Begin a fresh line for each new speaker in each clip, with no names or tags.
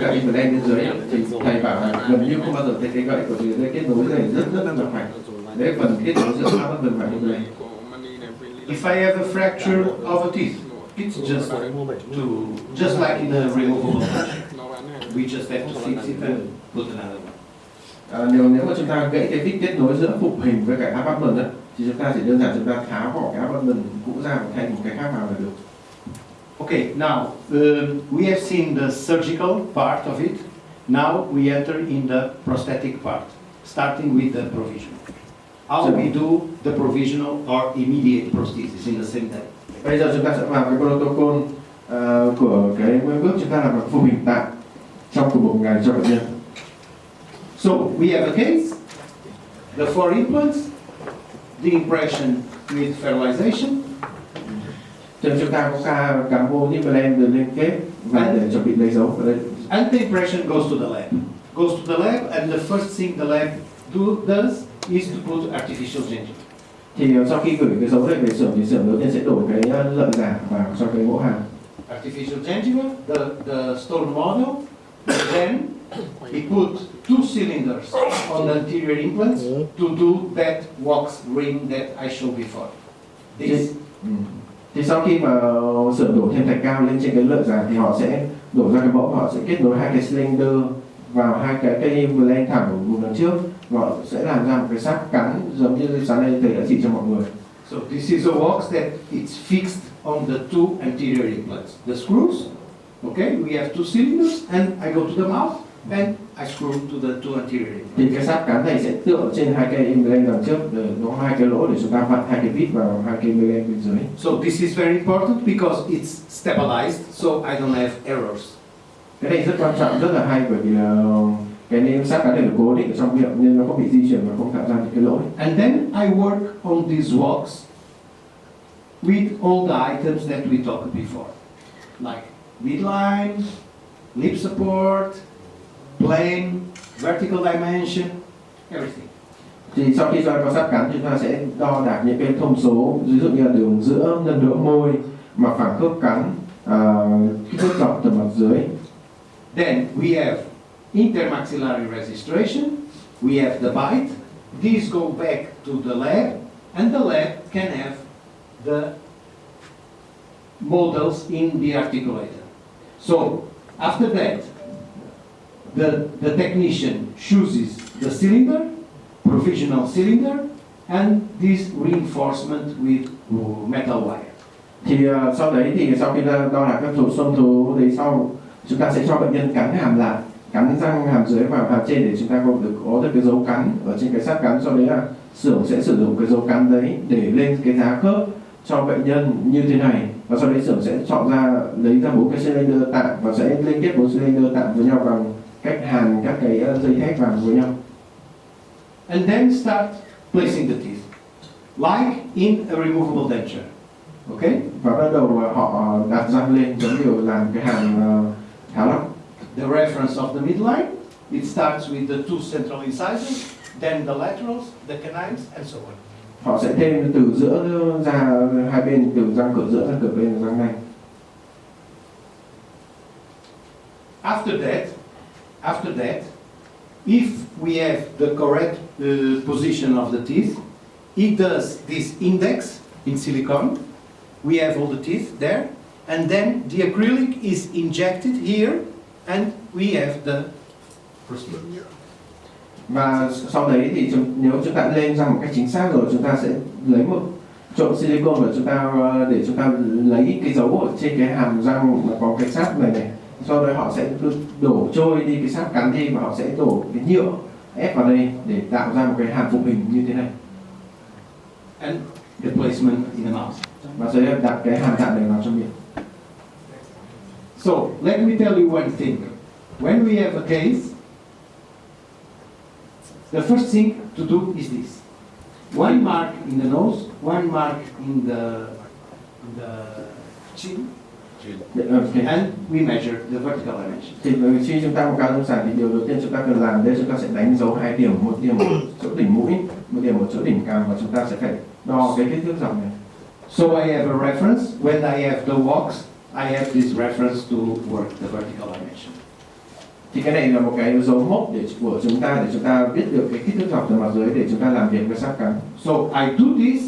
Cả implant bên dưới thì thầy bảo là gần như không bao giờ thấy cái gậy của dưới đây kết nối này rất là mạnh. Đấy phần kết nối giữa hai bất và implant.
If I have a fracture of a tooth, it's just like in a removable denture. We just have to fix it and put another one.
Nếu mà chúng ta gãy cái vít kết nối giữa phục hình với cái abutment ấy, thì chúng ta chỉ đơn giản chúng ta tháo bỏ cái abutment cũ ra và thay một cái khác vào là được.
Okay, now we have seen the surgical part of it. Now we enter in the prosthetic part, starting with the provisional. How we do the provisional or immediate prosthesis in the same day.
Bây giờ chúng ta sẽ vào cái protocol của cái bước chúng ta làm một phục hình tạm trong cùng một ngày cho bệnh nhân.
So we have a case, the 4 implants, the impression with fertilization.
Chúng ta có ca cắm vô những implant được liên kết và để chuẩn bị lấy dấu ở đây.
And the impression goes to the lab. Goes to the lab, and the first thing the lab does is to put artificial gingiva.
Thì sau khi gửi cái dấu này về xưởng thì xưởng đầu tiên sẽ đổ cái lợi giả vào cho cái mẫu hàm.
Artificial gingiva, the stone model, then he put 2 cylinders on the anterior implants to do that wax ring that I showed before. This.
Thì sau khi mà xưởng đổ thêm thạch cao lên trên cái lợi giả thì họ sẽ đổ ra cái mẫu, họ sẽ kết nối hai cái cylinder vào hai cái implant thẳng ở vùng đằng trước, và họ sẽ làm ra một cái sáp cắn giống như sáng nay thầy đã chỉ cho mọi người.
So this is a wax that it's fixed on the 2 anterior implants. The screws, okay, we have 2 cylinders, and I go to the mouth and I screw to the 2 anterior implants.
Thì cái sáp cắn này sẽ tựa trên hai cái implant đằng trước, nó hai cái lỗ để chúng ta vặn hai cái vít vào hai cái implant bên dưới.
So this is very important because it's stabilized, so I don't have errors.
Cái này rất quan trọng, rất là hay, bởi vì là cái sáp cắn này được cố định ở trong miệng nên nó không bị di chuyển và không tạo ra những cái lỗ.
And then I work on these walks with all the items that we talked before, like midline, lip support, plane, vertical dimension, everything.
Thì sau khi có sáp cắn, chúng ta sẽ đo đạc những cái thông số, ví dụ như là đường giữa, nâng đỡ môi, mặt phẳng khớp cắn, kích thước dọc từ mặt dưới.
Then we have intermaxillary registration, we have the bite. These go back to the lab, and the lab can have the models in the articulator. So after that, the technician chooses the cylinder, provisional cylinder, and this reinforcement with metal wire.
Thì sau đấy thì sau khi đo đạc các thông số đấy sau, chúng ta sẽ cho bệnh nhân cắn hàm lại, cắn răng hàm dưới vào hàm trên để chúng ta có được cái dấu cắn ở trên cái sáp cắn. Sau đấy là xưởng sẽ sử dụng cái dấu cắn đấy để lên cái giá khớp cho bệnh nhân như thế này, và sau đấy xưởng sẽ chọn ra, lấy ra 4 cái cylinder tạm và sẽ liên kết 4 cylinder tạm với nhau bằng cách hàn các cái dây thép vào với nhau.
And then start placing the teeth, like in a removable denture. Okay?
Và bắt đầu họ đặt răng lên giống như làm cái hàm tháo lọc.
The reference of the midline, it starts with the 2 central incisors, then the laterals, the canines, and so on.
Họ sẽ thêm từ giữa ra hai bên, từ răng cửa giữa, răng cửa bên và răng nanh.
After that, if we have the correct position of the teeth, it does this index in silicone. We have all the teeth there, and then the acrylic is injected here, and we have the procedure.
Và sau đấy thì nếu chúng ta lên ra một cách chính xác rồi, chúng ta sẽ lấy một trộn silicone và để chúng ta lấy cái dấu ở trên cái hàm răng mà có cái sáp này. Sau đấy họ sẽ đổ trôi đi cái sáp cắn đi và họ sẽ đổ cái nhựa ép vào đây để tạo ra một cái hàm phục hình như thế này.
And the placement in the mouth.
Và sẽ đặt cái hàm tạm này vào trong miệng.
So let me tell you one thing. When we have a case, the first thing to do is this: one mark in the nose, one mark in the chin, and we measure the vertical dimension.
Thì khi chúng ta có ca lâm sàng thì điều đầu tiên chúng ta cần làm đây, chúng ta sẽ đánh dấu 2 điểm, một điểm ở chỗ đỉnh mũi, một điểm ở chỗ đỉnh cằm, và chúng ta sẽ phải đo cái kích thước dọc này.
So I have a reference. When I have the walks, I have this reference to work the vertical dimension.
Thì cái này là một cái dấu mốc của chúng ta để chúng ta biết được cái kích thước dọc từ mặt dưới để chúng ta làm việc với sáp cắn.
So I do this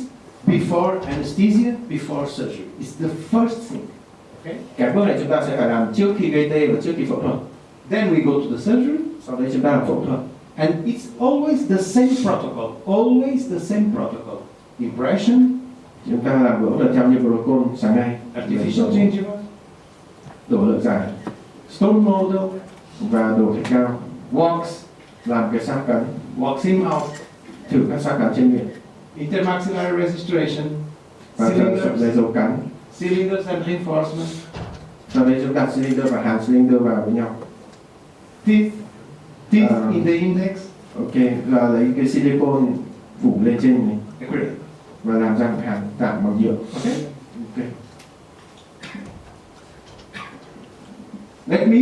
before anesthesia, before surgery. It's the first thing. Okay?
Cái bước này chúng ta sẽ phải làm trước khi gây tê và trước khi phẫu thuật.
Then we go to the surgery,
Sau đấy chúng ta làm phẫu thuật.
and it's always the same protocol. Always the same protocol. Impression,
Chúng ta làm phẫu thuật theo như protocol sáng nay.
artificial gingiva,
Đổ lượng giải
stone model,
và đổ thạch cao.
wax,
Làm cái sáp cắn,
wax in mouth,
thử các sáp cắn trên miệng
intermaxillary registration,
và chọn dây dấu cắn.
cylinders and reinforcement,
Sau đấy chúng đặt cylinder và hàn cylinder vào với nhau.
teeth in the index.
Ok, và lấy cái silicone phủ lên trên này
Acrylic.
và làm răng hàn tạm bằng nhựa.
Okay?
Ok.
Let me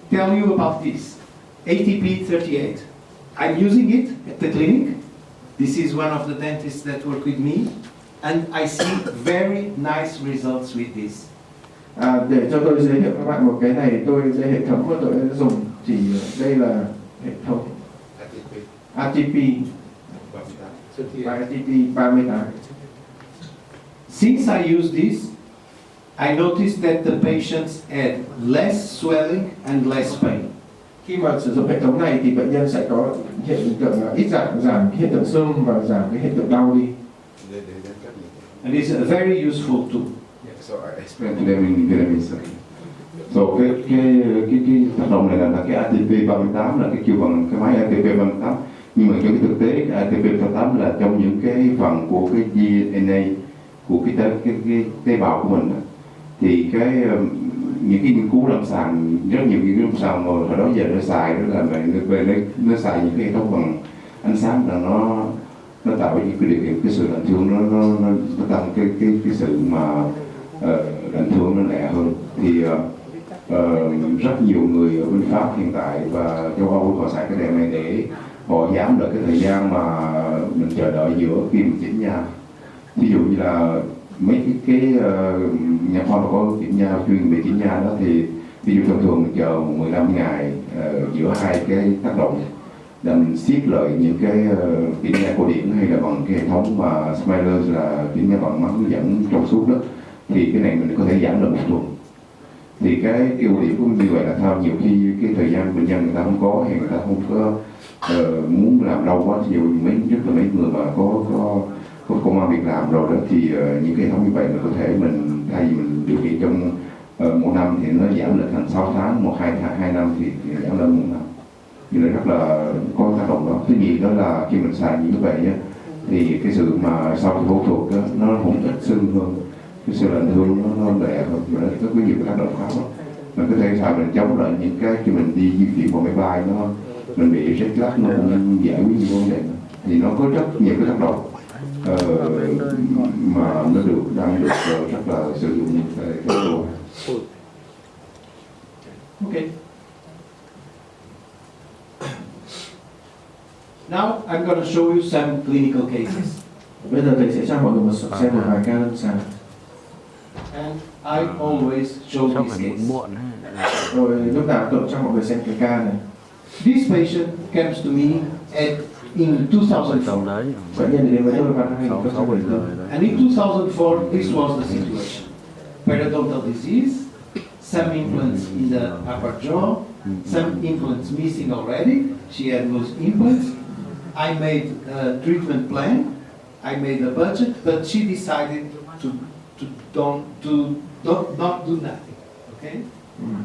tell you about this. ATP38. I'm using it at the clinic. This is one of the dentists that work with me, and I see very nice results with this.
Để cho tôi giới thiệu các bạn một cái này, hệ thống mà tôi đã dùng thì đây là hệ thống ATP và ATP 38.
Since I use this, I noticed that the patients had less swelling and less pain.
Khi mà sử dụng hệ thống này thì bệnh nhân sẽ có hiện tượng là ít giảm hiện tượng sưng và giảm cái hiện tượng đau đi.
And it's a very useful tool.
So I explain to them in Vietnamese. So cái tác động này là cái ATP 38 là cái kêu bằng cái máy ATP 38. Nhưng mà trong cái thực tế cái ATP 38 là trong những cái phần của cái DNA của cái tế bào của mình đó. Thì những cái nghiên cứu lâm sàng, rất nhiều nghiên cứu lâm sàng mà hồi đó giờ nó xài đó là nó xài những cái hệ thống bằng ánh sáng là nó tạo những cái điều kiện cái sự lạnh thương nó tăng cái sự mà lạnh thương nó lẹ hơn. Thì rất nhiều người ở bên Pháp hiện tại và châu Âu họ xài cái đèn này để họ giảm được cái thời gian mà mình chờ đợi giữa khi mình chỉnh nha. Ví dụ như là mấy cái nhà khoa có chỉnh nha chuyên về chỉnh nha đó thì ví dụ thường mình chờ 15 ngày giữa hai cái tác động để mình siết lại những cái chỉnh nha cổ điển hay là bằng cái hệ thống mà Smiler là chỉnh nha bằng mắt hướng dẫn trong suốt đó, thì cái này mình có thể giảm được một tuần. Thì cái ưu điểm của như vậy là sao, nhiều khi cái thời gian bệnh nhân người ta không có hay người ta không có muốn làm lâu quá, nhiều mấy người mà có công an việc làm rồi đó thì những cái hệ thống như vậy mình có thể mình thay vì mình điều trị trong một năm thì nó giảm lên thành 6 tháng, 2 năm thì giảm lên 1 năm. Như là rất là có tác động đó. Thứ nhì đó là khi mình xài như vậy nhé, thì cái sự mà sau khi phẫu thuật đó, nó cũng ít sưng hơn, cái sự lạnh thương nó lẹ hơn, mà nó có nhiều cái tác động khác đó. Mình có thể xài mình chống lại những cái khi mình đi di chuyển bằng máy bay nó mình bị rách lắc nó cũng giải quyết những vấn đề đó. Thì nó có rất nhiều cái tác động mà nó đang được rất là sử dụng cái đồ.
Okay. Now I'm going to show you some clinical cases.
Bây giờ thầy sẽ cho mọi người xem một vài ca lâm sàng.
And I always show
Sao
this
phải
case.
muộn ha?
Rồi lúc nào tôi cho mọi người xem cái ca này.
This patient comes to me in 2004.
Tầm đấy.
Bệnh nhân đến với tôi vào năm
6 7
2014.
giờ đấy.
And in 2004, this was the situation. Periodontal disease, some implants in the upper jaw, some implants missing already. She had loose implants. I made a treatment plan. I made a budget, but she decided to not do nothing. Okay?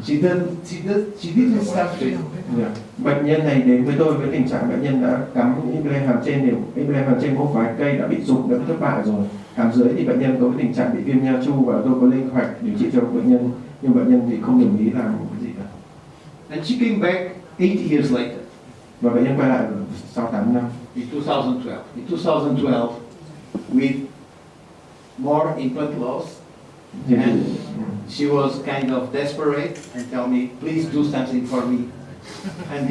She didn't start treatment.
Bệnh nhân này đến với tôi với tình trạng bệnh nhân đã cắm implant hàm trên implant hàm trên một vài cây đã bị rụng, đã bị thất bại rồi. Hàm dưới thì bệnh nhân có cái tình trạng bị viêm nha chu và tôi có lên hoạch điều trị cho bệnh nhân, nhưng bệnh nhân thì không đồng ý làm cái gì cả.
And she came back 8 years later.
Và bệnh nhân quay lại sau 8 năm.
In 2012. In 2012, with more implant loss,
Thì
and she was kind of desperate and tell me, please do something for me. And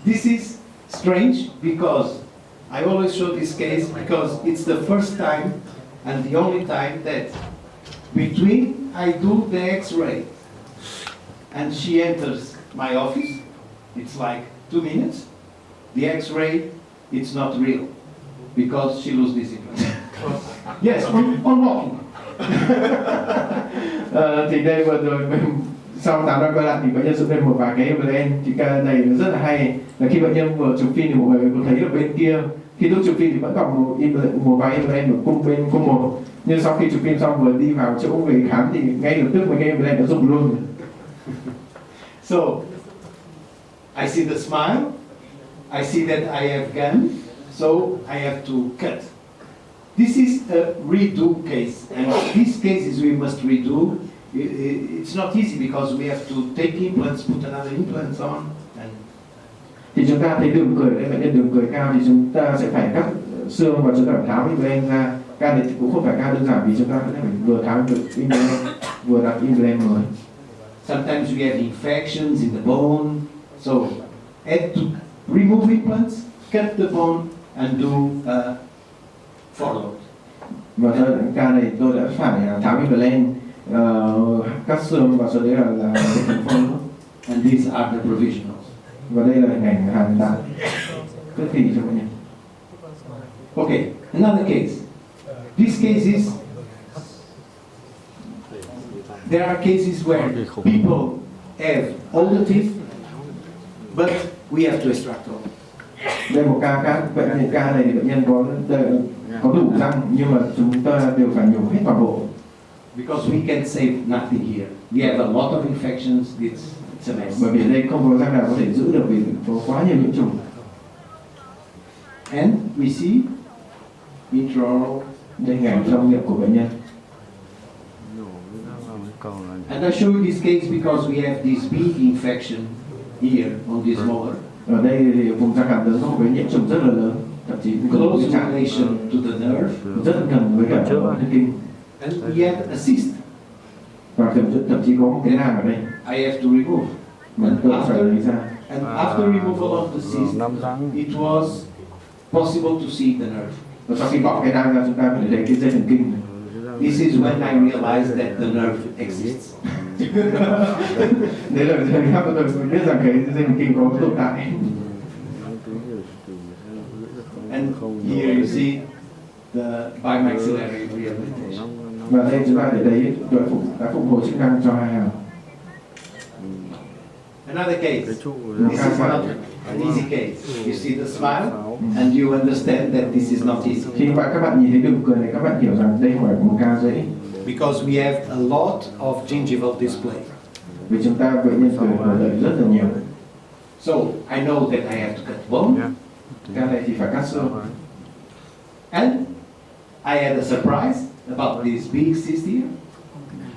this is strange because I always show this case because it's the first time and the only time that between I do the X-ray and she enters my office, It's like 2 minutes. The X-ray, it's not real because she loses this implant. Yes, on walking.
Thì đây vừa rồi sau 8 năm quay lại thì bệnh nhân dựng lên một vài cái implant. Thì cái này rất là hay là khi bệnh nhân vừa chụp phim thì mọi người có thấy được bên kia, khi lúc chụp phim thì vẫn còn một vài implant ở cung một, nhưng sau khi chụp phim xong vừa đi vào chỗ người khám thì ngay lập tức mấy cái implant đã rụng luôn.
So, I see the smile, I see that I have gum, so I have to cut. This is a redo case, and these cases we must redo. It's not easy because we have to take implants, put another implants on, and
Thì chúng ta thấy đường cười đây, bệnh nhân đường cười cao thì chúng ta sẽ phải cắt xương và chúng ta phải tháo implant ra. Ca này thì cũng không phải ca đơn giản vì chúng ta phải vừa tháo được implant vừa đặt implant mới.
sometimes we have infections in the bone, so had to remove implants, cut the bone, and do follow.
Và cho những ca này tôi đã phải tháo implant, cắt xương và sau đấy là phần phôi.
And these are the provisionals.
Và đây là hình ảnh hàn tạng tức thì cho bệnh nhân.
Okay, another case. This case is, there are cases where people have all the teeth, but we have to extract all.
Đây một ca khác, ca này thì bệnh nhân có đủ răng nhưng mà chúng ta đều phải nhổ hết toàn bộ.
Because we can save nothing here. We have a lot of infections, it's a mess.
Bởi vì đây không có răng nào có thể giữ được vì có quá nhiều nhiễm trùng.
And we see intraoral.
Đây hình ảnh trong miệng của bệnh nhân.
And I show you this case because we have this big infection here on this molar.
Ở đây thì vùng răng hàm lớn có một cái nhiễm trùng rất là lớn, thậm chí
Close relation to the nerve.
rất gần với cả thần kinh.
And we had a cyst.
Và thậm chí có một cái nang ở đây.
I have to remove.
Mà tôi phải lấy ra.
And after removal of the cyst, it was possible to see the nerve.
Và sau khi bóc cái nang ra chúng ta có thể thấy cái dây thần kinh.
This is when I realized that the nerve exists.
Đấy là thời khắc tôi biết rằng cái dây thần kinh có tồn tại.
And here you see the bimaxillary rehabilitation.
Và đây chúng ta thấy đấy đã phục hồi chức năng cho hai hàm.
Another case. This is not an easy case. You see the smile, and you understand that this is not easy.
Khi các bạn nhìn thấy đường cười này, các bạn hiểu rằng đây không phải một ca dễ.
Because we have a lot of gingival display.
Vì chúng ta bệnh nhân cười nổi lợi rất là nhiều.
So I know that I have to cut bone.
Ca này thì phải cắt xương.
And I had a surprise about this big cyst here.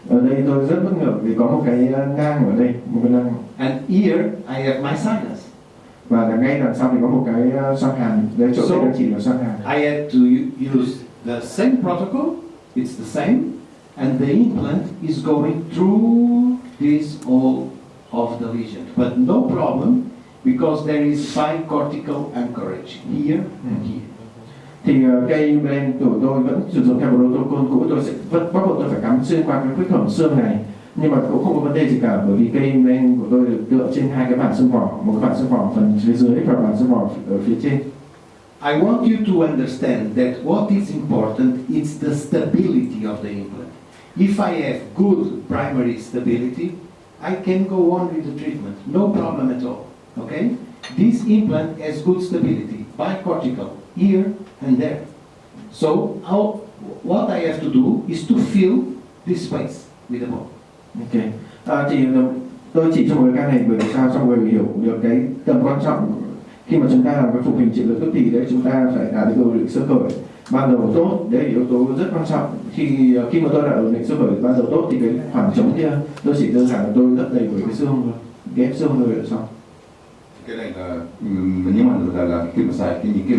Ở đây tôi rất bất ngờ vì có một cái nang ở đây, một cái nang.
And here I have my sinus.
Và ngay đằng sau thì có một cái xoang hàm, đấy chỗ đây đang chỉ là xoang hàm.
I had to use the same protocol. It's the same, and the implant is going through this all of the lesion, but no problem because there is bicortical anchorage here and here.
Thì cây implant của tôi vẫn sử dụng theo protocol cũ, tôi sẽ bắt buộc tôi phải cắm xuyên qua cái khuyết hở xương này, nhưng mà cũng không có vấn đề gì cả bởi vì cây implant của tôi được tựa trên hai cái bản xương vỏ, một cái bản xương vỏ phần phía dưới và bản xương vỏ ở phía trên.
I want you to understand that what is important is the stability of the implant. If I have good primary stability, I can go on with the treatment, no problem at all. Okay? This implant has good stability, bicortical, here and there. So what I have to do is to fill this space with the bone.
Ok. Thì tôi chỉ cho một cái ca này bởi vì sao cho mọi người hiểu được cái tầm quan trọng khi mà chúng ta làm cái phục hình trị lực tức thì đấy chúng ta phải đạt được ổn định xương khởi ban đầu tốt, đấy là yếu tố rất quan trọng. Khi mà tôi đã ổn định xương khởi ban đầu tốt thì cái khoảng trống kia tôi chỉ đơn giản là tôi lấp đầy với cái xương, ghép xương rồi là xong.
Cái này là mình nhớ mạnh là khi mà xài những cái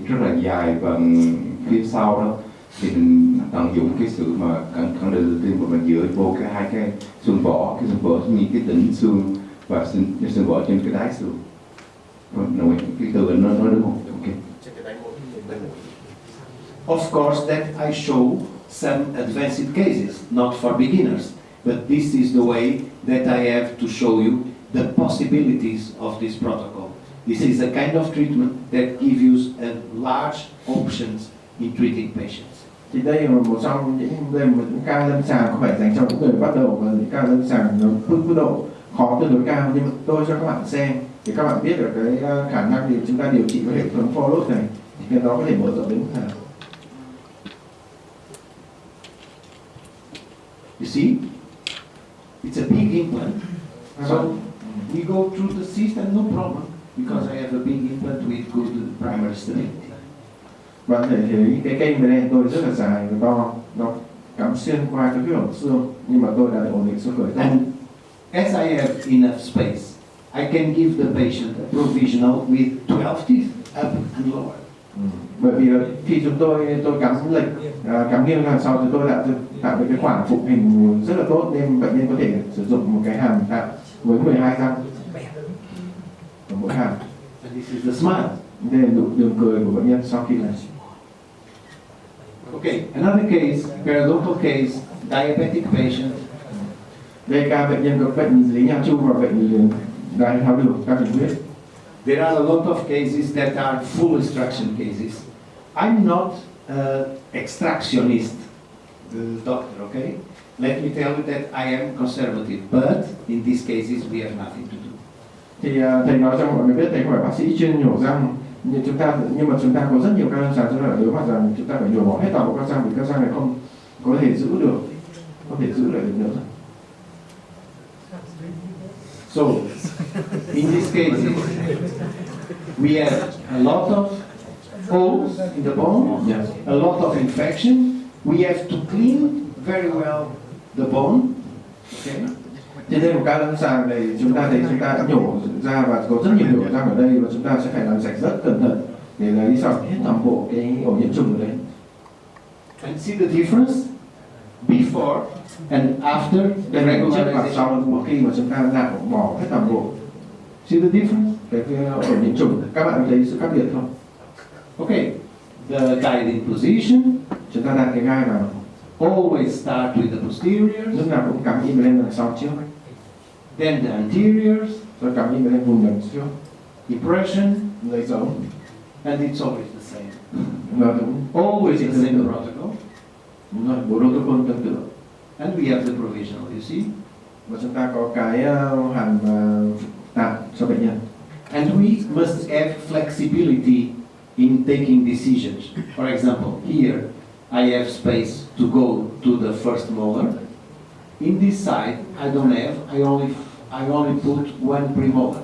rất là dài và phía sau đó thì mình tận dụng cái sự mà khẳng định đầu tiên của mình dựa vô cái hai cái xương vỏ như cái đỉnh xương và xương vỏ trên cái đáy xương. Cái từ nó nói đúng không? Ok.
Of course, that I show some advanced cases, not for beginners, but this is the way that I have to show you the possibilities of this protocol. This is a kind of treatment that gives you a large options in treating patients.
Thì đây là một trong những ca lâm sàng có phải dành cho những người bắt đầu và những ca lâm sàng nó mức độ khó tương đối cao, nhưng mà tôi cho các bạn xem để các bạn biết được cái khả năng thì chúng ta điều trị với hệ thống follow này thì nó có thể mở rộng đến mức nào.
You see, it's a big implant. So we go through the cyst and no problem because I have a big implant with good primary stability.
Bạn có thể thấy cái cây bên đây tôi rất là dài và to, nó cắm xuyên qua cái huyết ổ xương, nhưng mà tôi đã ổn định xương khởi tốt.
And as I have enough space, I can give the patient a provisional with 12 teeth up and lower.
Bởi vì là khi tôi cắm lệch, cắm nghiêng ra sau thì tôi đã tạo được cái khoảng phục hình rất là tốt, nên bệnh nhân có thể sử dụng một cái hàm tạo với 12 răng ở mỗi hàm.
And this is the smile.
Đây là đường cười của bệnh nhân sau khi làm.
Okay, another case, periodontal case, diabetic patient.
Đây ca bệnh nhân có bệnh lý nha chu và bệnh đái tháo đường, các bệnh huyết.
There are a lot of cases that are full extraction cases. I'm not an extractionist doctor, okay? Let me tell you that I am conservative, but in these cases we have nothing to do.
Thì thầy nói cho mọi người biết thầy không phải bác sĩ chuyên nhổ răng, nhưng mà chúng ta có rất nhiều ca lâm sàng chúng ta phải đối mặt rằng chúng ta phải nhổ bỏ hết toàn bộ các răng vì các răng này không có thể giữ lại được nữa.
So, in these cases, we have a lot of holes in the bone,
Yes.
a lot of infection. We have to clean very well the bone. Okay?
Trên đây một ca lâm sàng này chúng ta thấy chúng ta đã nhổ ra và có rất nhiều nhổ răng ở đây và chúng ta sẽ phải làm sạch rất cẩn thận để lấy sạch hết toàn bộ cái ổ nhiễm trùng ở đây.
And see the difference before and after the
Đây là trước và
regularization.
sau một khi mà chúng ta nạo bỏ hết toàn bộ
See the difference?
cái ổ nhiễm trùng, các bạn có thấy sự khác biệt không?
Okay. The guiding position,
Chúng ta đặt cái gai vào,
always start with the posteriors,
lúc nào cũng cắm im lên đằng sau trước,
then the anteriors,
rồi cắm im lên vùng đằng trước,
impression,
lấy dấu.
and it's always the same.
Nó cũng
Always the
tương
same
tự.
protocol.
Đúng rồi, bộ protocol tương tự.
And we have the provisional, you see?
Và chúng ta có cái hàm tạm cho bệnh nhân.
And we must have flexibility in taking decisions. For example, here I have space to go to the first molar. In this side, I don't have, I only put one premolar.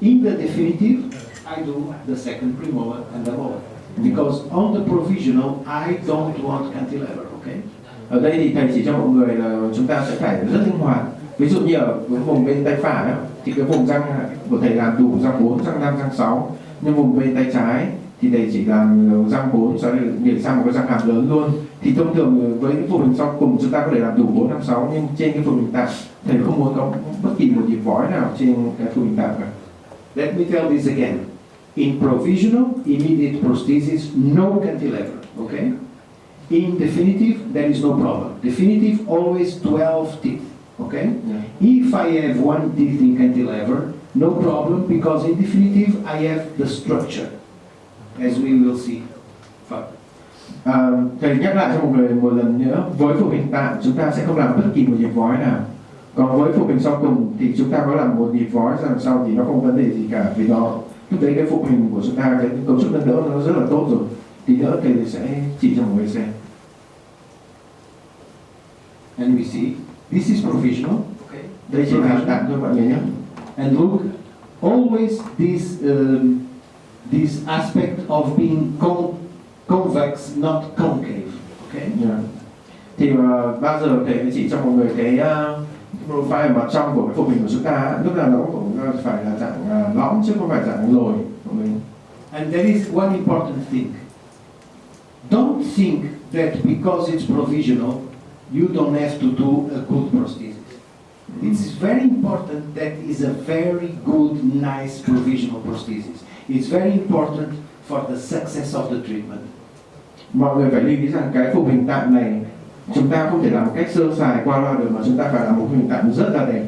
In the definitive, I do the second premolar and the molar. Because on the provisional, I don't want cantilever, okay?
Ở đây thì thầy chỉ cho mọi người là chúng ta sẽ phải rất linh hoạt. Ví dụ như ở cái vùng bên tay phải á, thì cái vùng răng của thầy làm đủ răng 4, răng 5, răng 6. Nhưng vùng bên tay trái thì thầy chỉ làm răng 4 sau đó để sang một cái răng hàm lớn luôn. Thì thông thường với cái vùng hình sau cùng chúng ta có thể làm đủ 4, 5, 6, nhưng trên cái vùng hình tạm thầy không muốn có bất kỳ một nhịp vói nào trên cái vùng hình tạm cả.
Let me tell this again. In provisional, immediate prosthesis, no cantilever, okay? In definitive, there is no problem. Definitive, always 12 teeth, okay?
Yeah.
If I have one teeth in cantilever, no problem, because in definitive, I have the structure, as we will see further.
Thầy nhắc lại cho mọi người một lần nữa, với phục hình tạm chúng ta sẽ không làm bất kỳ một nhịp vói nào. Còn với phục hình sau cùng thì chúng ta có làm một nhịp vói ra đằng sau thì nó không vấn đề gì cả, vì nó lúc đấy cái phục hình của chúng ta, cái cấu trúc nâng đỡ nó rất là tốt rồi. Tí nữa thầy sẽ chỉ cho mọi người xem.
And we see, this is provisional, okay?
Đây chỉ là tạm thôi mọi người nhé.
And look, always this aspect of being convex, not concave, okay?
Yeah. Thì bao giờ thầy chỉ cho mọi người cái profile mặt trong của cái phục hình của chúng ta, lúc nào nó cũng phải là dạng lõm chứ không phải dạng lồi của mình.
And there is one important thing. Don't think that because it's provisional, you don't have to do a good prosthesis. It's very important that is a very good, nice provisional prosthesis. It's very important for the success of the treatment.
Mọi người phải lưu ý rằng cái phục hình tạm này chúng ta không thể làm một cách sơ sài qua loa được, mà chúng ta phải làm một phục hình tạm rất là đẹp.